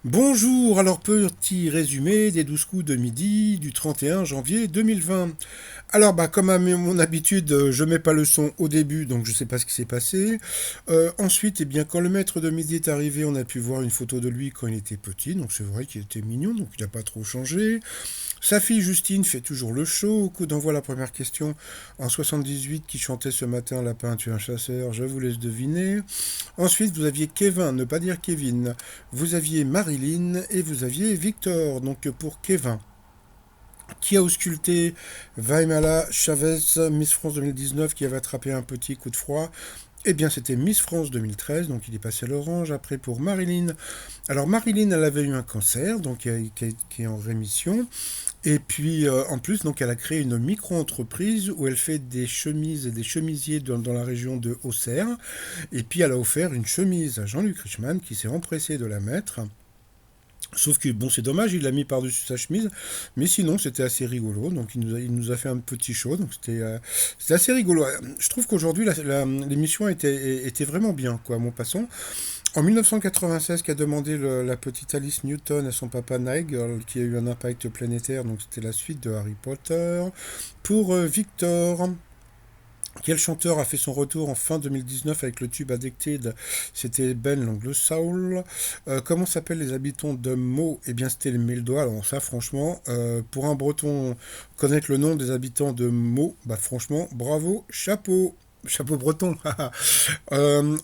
Bonjour, alors petit résumé des 12 coups de midi du 31 janvier 2020. Alors comme à mon habitude, je mets pas le son au début, donc je sais pas ce qui s'est passé. Ensuite, quand le maître de midi est arrivé, on a pu voir une photo de lui quand il était petit, donc c'est vrai qu'il était mignon, donc il n'a pas trop changé. Sa fille Justine fait toujours le show. Au coup d'envoi, la première question en 78 qui chantait ce matin Lapin, tu es un chasseur, je vous laisse deviner. Ensuite, vous aviez Kevin, ne pas dire Kevin. Vous aviez Marilyn et vous aviez Victor. Donc pour Kevin, qui a ausculté Vaimala Chavez, Miss France 2019, qui avait attrapé un petit coup de froid. Eh bien, c'était Miss France 2013, donc il est passé à l'orange. Après, pour Marilyn. Alors, Marilyn, elle avait eu un cancer, donc qui est en rémission. Et puis, en plus, donc, elle a créé une micro-entreprise où elle fait des chemises et des chemisiers dans la région de Auxerre. Et puis, elle a offert une chemise à Jean-Luc Reichmann qui s'est empressé de la mettre. Sauf que bon, c'est dommage, il l'a mis par-dessus sa chemise, mais sinon c'était assez rigolo. Donc il nous a fait un petit show, donc c'était assez rigolo. Je trouve qu'aujourd'hui l'émission était vraiment bien, quoi, mon passant. En 1996, qui a demandé la petite Alice Newton à son papa Nigel, qui a eu un impact planétaire, donc c'était la suite de Harry Potter. Pour Victor, quel chanteur a fait son retour en fin 2019 avec le tube Addicted? C'était Ben l'Angle Soul. Comment s'appellent les habitants de Meaux? Eh bien, c'était les Méledois. Alors ça, franchement, pour un Breton, connaître le nom des habitants de Meaux, franchement, bravo, chapeau. Chapeau breton.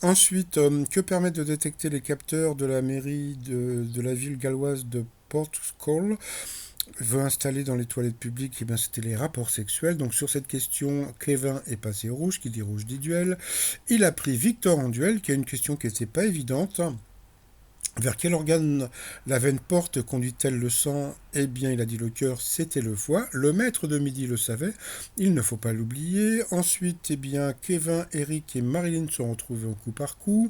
Ensuite, que permettent de détecter les capteurs de la mairie de la ville galloise de Porthcawl veut installer dans les toilettes publiques, eh bien, c'était les rapports sexuels. Donc sur cette question, Kevin est passé rouge, qui dit rouge dit duel. Il a pris Victor en duel, qui a une question qui n'était pas évidente. Vers quel organe la veine porte conduit-elle le sang? Eh bien, il a dit le cœur, c'était le foie. Le maître de midi le savait, il ne faut pas l'oublier. Ensuite, Kevin, Eric et Marilyn sont retrouvés au coup par coup.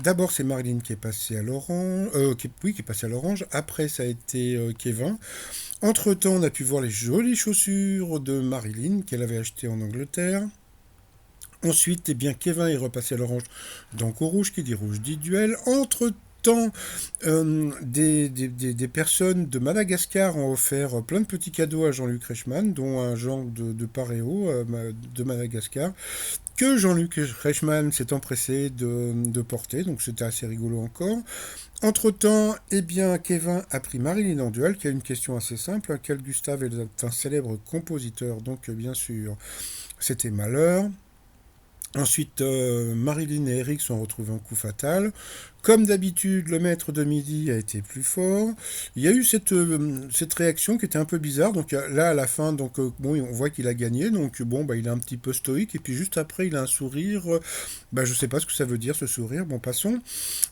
D'abord, c'est Marilyn qui est passée à l'orange, qui est passée à l'orange. Après, ça a été Kevin. Entre-temps, on a pu voir les jolies chaussures de Marilyn qu'elle avait achetées en Angleterre. Ensuite, Kevin est repassé à l'orange, donc au rouge, qui dit rouge dit duel. Entre-temps, des personnes de Madagascar ont offert plein de petits cadeaux à Jean-Luc Reichmann, dont un genre de paréo de Madagascar, que Jean-Luc Reichmann s'est empressé de porter, donc c'était assez rigolo encore. Entre-temps, Kevin a pris Marilyn en duel, qui a une question assez simple. Quel Gustave est un célèbre compositeur? Donc, bien sûr, c'était Malheur. Ensuite, Marilyn et Eric sont retrouvés en coup fatal. Comme d'habitude, le maître de midi a été plus fort. Il y a eu cette réaction qui était un peu bizarre. Donc là, à la fin, on voit qu'il a gagné. Donc il est un petit peu stoïque. Et puis juste après, il a un sourire. Je sais pas ce que ça veut dire, ce sourire. Bon, passons.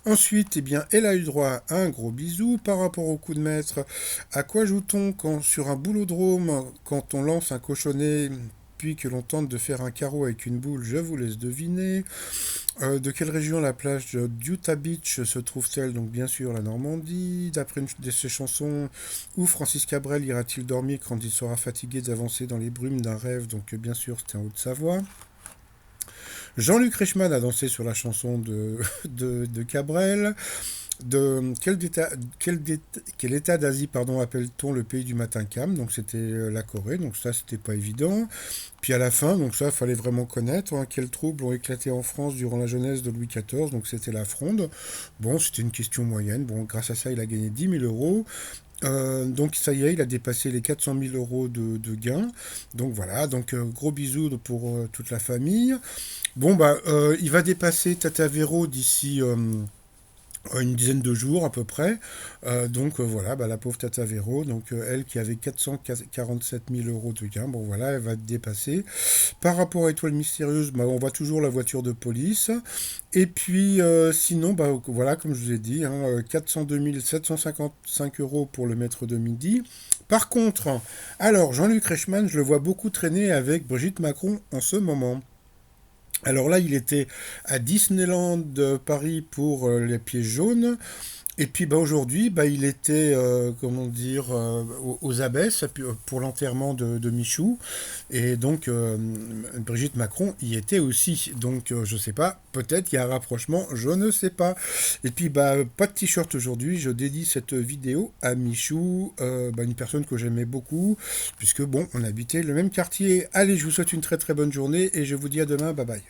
Ensuite, elle a eu droit à un gros bisou. Par rapport au coup de maître, à quoi joue-t-on quand sur un boulodrome, quand on lance un cochonnet puis que l'on tente de faire un carreau avec une boule, je vous laisse deviner. De quelle région la plage d'Utah Beach se trouve-t-elle? Donc bien sûr la Normandie. D'après une de ses chansons, où Francis Cabrel ira-t-il dormir quand il sera fatigué d'avancer dans les brumes d'un rêve? Donc bien sûr c'était en Haute-Savoie. Jean-Luc Reichmann a dansé sur la chanson de Cabrel. De quel état d'Asie appelle-t-on le pays du matin calme? Donc c'était la Corée, donc ça c'était pas évident. Puis à la fin, donc ça fallait vraiment connaître, hein, quels troubles ont éclaté en France durant la jeunesse de Louis XIV? Donc c'était la Fronde. Bon, c'était une question moyenne. Bon, grâce à ça, il a gagné 10 000 euros. Donc ça y est, il a dépassé les 400 000 euros de gains. Donc voilà, donc gros bisous pour toute la famille. Bon, il va dépasser Tata Véro d'ici une dizaine de jours à peu près. Voilà, la pauvre Tata Véro, donc elle qui avait 447 000 euros de gains, bon voilà, elle va dépasser. Par rapport à Étoile Mystérieuse, on voit toujours la voiture de police. Et puis sinon, voilà, comme je vous ai dit, hein, 402 755 euros pour le maître de midi. Par contre, alors Jean-Luc Reichmann, je le vois beaucoup traîner avec Brigitte Macron en ce moment. Alors là, il était à Disneyland Paris pour les pieds jaunes. Et puis bah, aujourd'hui, bah, il était, comment dire, aux Abbesses pour l'enterrement de Michou. Et donc, Brigitte Macron y était aussi. Donc, je sais pas, peut-être qu'il y a un rapprochement, je ne sais pas. Et puis, bah, pas de t-shirt aujourd'hui. Je dédie cette vidéo à Michou, bah, une personne que j'aimais beaucoup, puisque bon, on habitait le même quartier. Allez, je vous souhaite une très très bonne journée et je vous dis à demain. Bye bye.